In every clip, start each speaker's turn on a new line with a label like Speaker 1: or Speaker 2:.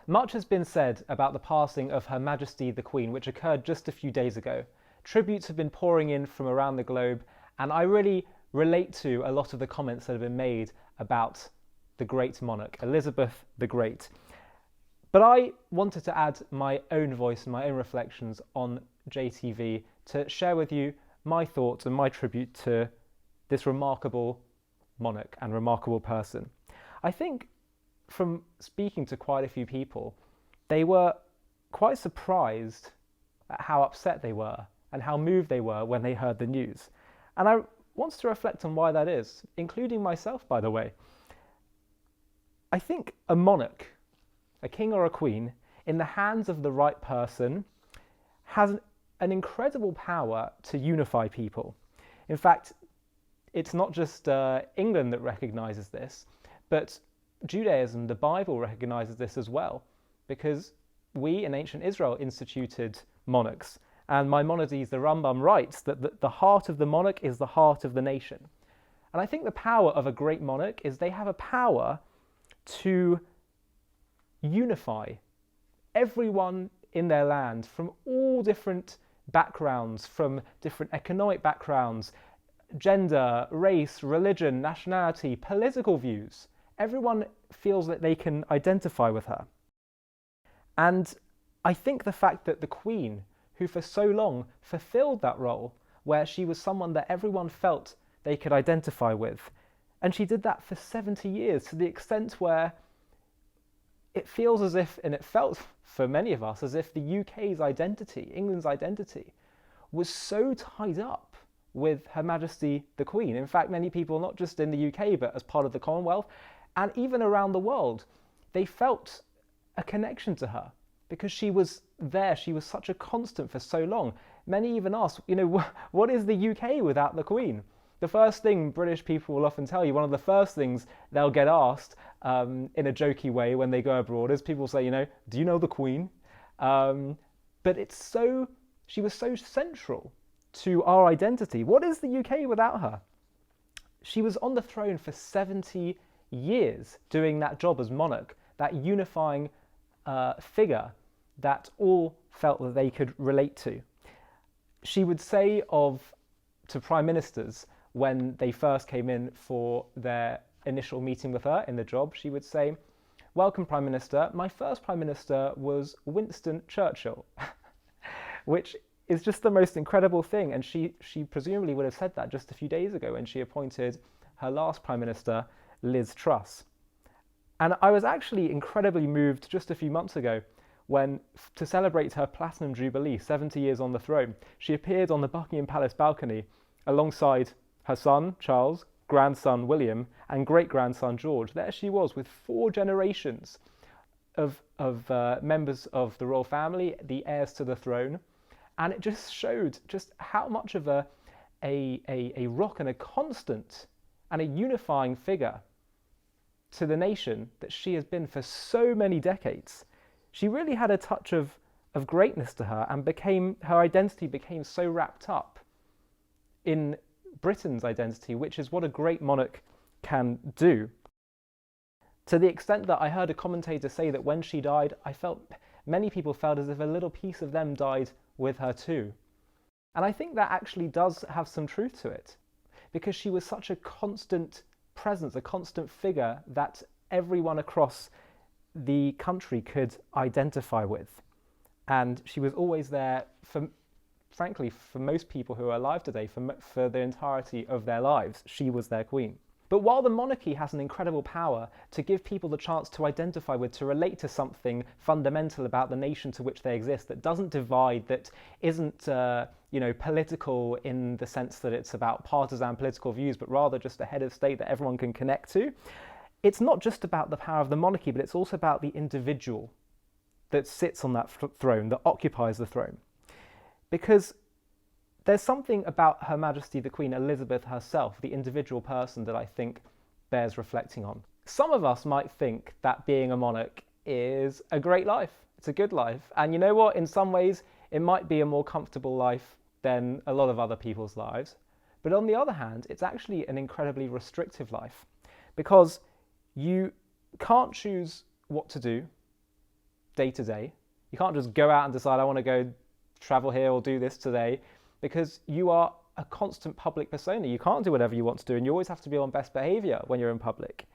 Speaker 1: Much has been said about the passing of Her Majesty the Queen, which occurred just a few days ago. Tributes have been pouring in from around the globe, and I really relate to a lot of the comments that have been made about the great monarch, Elizabeth the Great. But I wanted to add my own voice and my own reflections on JTV to share with you my thoughts and my tribute to this remarkable monarch and remarkable person. I think from speaking to quite a few people, they were quite surprised at how upset they were and how moved they were when they heard the news. And I want to reflect on why that is, including myself, by the way. I think a monarch, a king or a queen, in the hands of the right person, has an incredible power to unify people. In fact, it's not just England that recognises this, but Judaism, the Bible, recognises this as well, because we in ancient Israel instituted monarchs, and Maimonides, the Rambam, writes that the heart of the monarch is the heart of the nation. And I think the power of a great monarch is they have a power to unify everyone in their land from all different backgrounds, from different economic backgrounds, gender, race, religion, nationality, political views. Everyone feels that they can identify with her. And I think the fact that the Queen, who for so long fulfilled that role, where she was someone that everyone felt they could identify with, and she did that for 70 years, to the extent where it feels as if, and it felt for many of us, as if the UK's identity, England's identity, was so tied up with Her Majesty the Queen. In fact, many people, not just in the UK, but as part of the Commonwealth, and even around the world, they felt a connection to her because she was there. She was such a constant for so long. Many even ask, what is the UK without the Queen? The first thing British people will often tell you, one of the first things they'll get asked in a jokey way when they go abroad is people say, do you know the Queen? But she was so central to our identity. What is the UK without her? She was on the throne for 70 years doing that job as monarch, that unifying figure that all felt that they could relate to. She would say to prime ministers when they first came in for their initial meeting with her in the job, she would say, "Welcome, Prime Minister. My first Prime Minister was Winston Churchill," which is just the most incredible thing. And she presumably would have said that just a few days ago when she appointed her last Prime Minister, Liz Truss. And I was actually incredibly moved just a few months ago when, to celebrate her Platinum Jubilee, 70 years on the throne, she appeared on the Buckingham Palace balcony alongside her son, Charles, grandson, William, and great-grandson, George. There she was with 4 generations of members of the royal family, the heirs to the throne. And it just showed just how much of a rock and a constant and a unifying figure to the nation that she has been for so many decades. She really had a touch of greatness to her, and her identity became so wrapped up in Britain's identity, which is what a great monarch can do. To the extent that I heard a commentator say that when she died, many people felt as if a little piece of them died with her too. And I think that actually does have some truth to it, because she was such a constant presence, a constant figure that everyone across the country could identify with. And she was always there, frankly, for most people who are alive today, for the entirety of their lives. She was their queen. But while the monarchy has an incredible power to give people the chance to identify with, to relate to something fundamental about the nation to which they exist, that doesn't divide, that isn't political in the sense that it's about partisan political views, but rather just a head of state that everyone can connect to, it's not just about the power of the monarchy, but it's also about the individual that sits on that throne, that occupies the throne. Because there's something about Her Majesty the Queen Elizabeth herself, the individual person, that I think bears reflecting on. Some of us might think that being a monarch is a great life. It's a good life. And you know what? In some ways, it might be a more comfortable life than a lot of other people's lives. But on the other hand, it's actually an incredibly restrictive life, because you can't choose what to do. day to day. You can't just go out and decide, I want to go travel here or do this today, because you are a constant public persona. You can't do whatever you want to do, and you always have to be on best behavior when you're in public.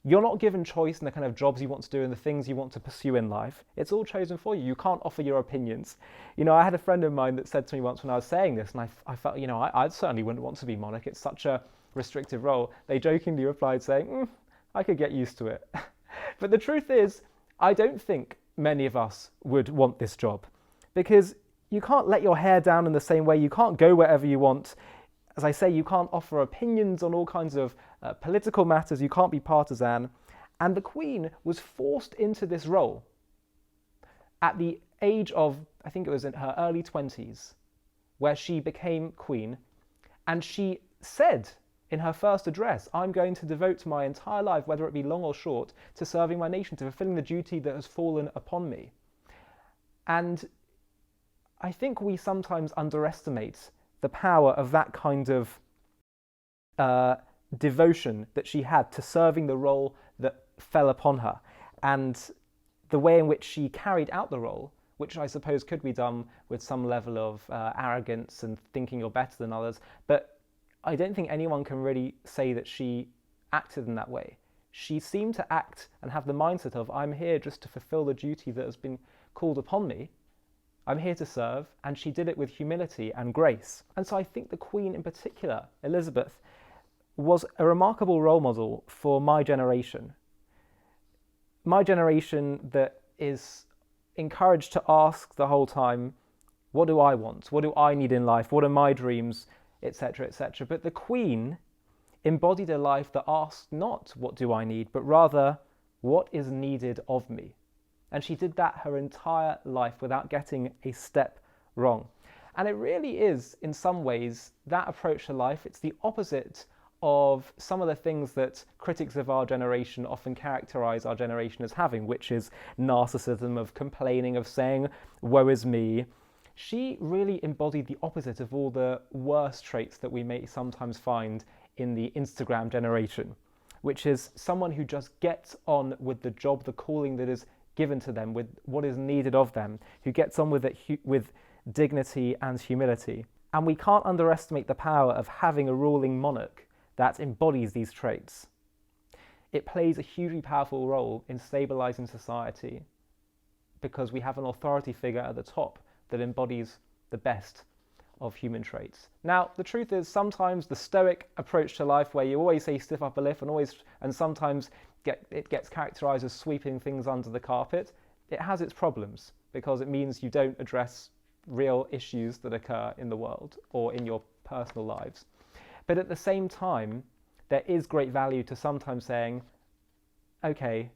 Speaker 1: You're not given choice in the kind of jobs you want to do and the things you want to pursue in life. It's all chosen for you. You can't offer your opinions. I had a friend of mine that said to me once when I was saying this, and I felt, I certainly wouldn't want to be monarch. It's such a restrictive role. They jokingly replied saying, I could get used to it. But the truth is, I don't think many of us would want this job, because you can't let your hair down in the same way. You can't go wherever you want. As I say, you can't offer opinions on all kinds of political matters. You can't be partisan. And the Queen was forced into this role at the age of, I think it was in her early 20s, where she became Queen. And she said in her first address, I'm going to devote my entire life, whether it be long or short, to serving my nation, to fulfilling the duty that has fallen upon me. And I think we sometimes underestimate the power of that kind of devotion that she had to serving the role that fell upon her, and the way in which she carried out the role, which I suppose could be done with some level of arrogance and thinking you're better than others, but I don't think anyone can really say that she acted in that way. She seemed to act and have the mindset of, I'm here just to fulfill the duty that has been called upon me. I'm here to serve, and she did it with humility and grace. And so I think the Queen in particular, Elizabeth, was a remarkable role model for my generation. My generation that is encouraged to ask the whole time, what do I want? What do I need in life? What are my dreams? Etc., etc. But the Queen embodied a life that asked not, what do I need? But rather, what is needed of me? And she did that her entire life without getting a step wrong. And it really is, in some ways, that approach to life. It's the opposite of some of the things that critics of our generation often characterize our generation as having, which is narcissism, of complaining, of saying, woe is me. She really embodied the opposite of all the worst traits that we may sometimes find in the Instagram generation, which is someone who just gets on with the job, the calling that is given to them, with what is needed of them, who gets on with it with dignity and humility. And we can't underestimate the power of having a ruling monarch that embodies these traits. It plays a hugely powerful role in stabilizing society because we have an authority figure at the top that embodies the best of human traits. Now, the truth is, sometimes the stoic approach to life, where you always say stiff upper lip and sometimes it gets characterized as sweeping things under the carpet, it has its problems because it means you don't address real issues that occur in the world or in your personal lives. But at the same time, there is great value to sometimes saying, okay,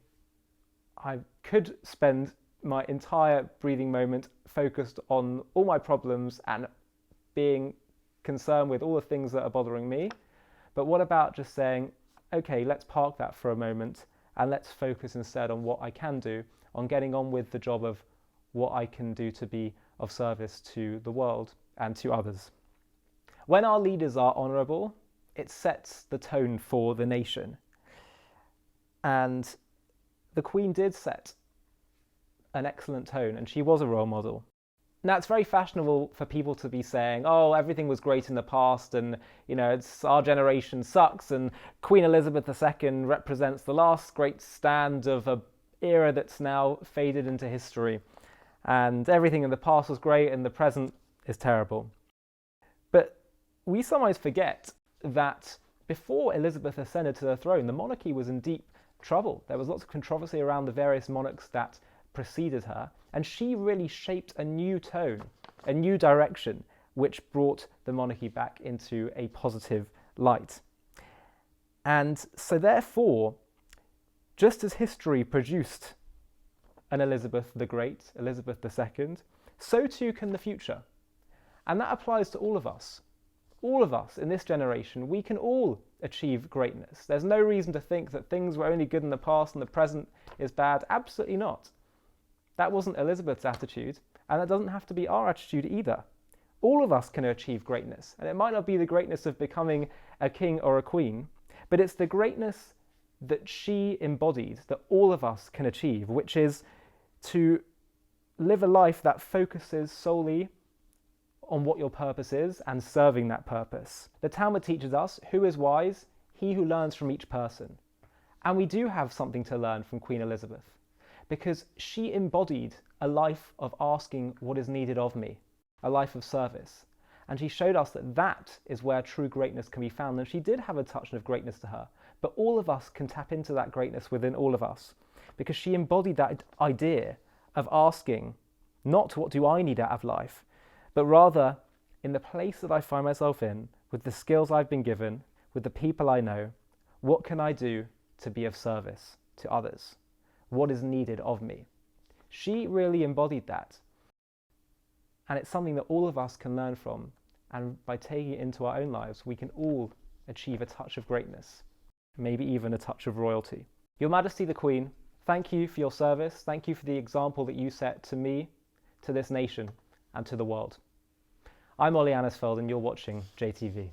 Speaker 1: I could spend my entire breathing moment focused on all my problems and being concerned with all the things that are bothering me. But what about just saying, okay, let's park that for a moment and let's focus instead on what I can do, on getting on with the job of what I can do to be of service to the world and to others. When our leaders are honourable, it sets the tone for the nation. And the Queen did set an excellent tone, and she was a role model. Now, it's very fashionable for people to be saying, oh, everything was great in the past, and, our generation sucks, and Queen Elizabeth II represents the last great stand of an era that's now faded into history, and everything in the past was great, and the present is terrible. But we sometimes forget that before Elizabeth ascended to the throne, the monarchy was in deep trouble. There was lots of controversy around the various monarchs that preceded her, and she really shaped a new tone, a new direction, which brought the monarchy back into a positive light. And so therefore, just as history produced an Elizabeth the Great, Elizabeth II, so too can the future. And that applies to all of us. All of us in this generation, we can all achieve greatness. There's no reason to think that things were only good in the past and the present is bad. Absolutely not. That wasn't Elizabeth's attitude, and that doesn't have to be our attitude either. All of us can achieve greatness, and it might not be the greatness of becoming a king or a queen, but it's the greatness that she embodied that all of us can achieve, which is to live a life that focuses solely on what your purpose is and serving that purpose. The Talmud teaches us, who is wise? He who learns from each person. And we do have something to learn from Queen Elizabeth, because she embodied a life of asking what is needed of me, a life of service. And she showed us that that is where true greatness can be found. And she did have a touch of greatness to her, but all of us can tap into that greatness within all of us, because she embodied that idea of asking, not what do I need out of life, but rather, in the place that I find myself in, with the skills I've been given, with the people I know, what can I do to be of service to others? What is needed of me? She really embodied that. And it's something that all of us can learn from. And by taking it into our own lives, we can all achieve a touch of greatness, maybe even a touch of royalty. Your Majesty the Queen, thank you for your service. Thank you for the example that you set to me, to this nation, and to the world. I'm Ollie Annisfeld, and you're watching JTV.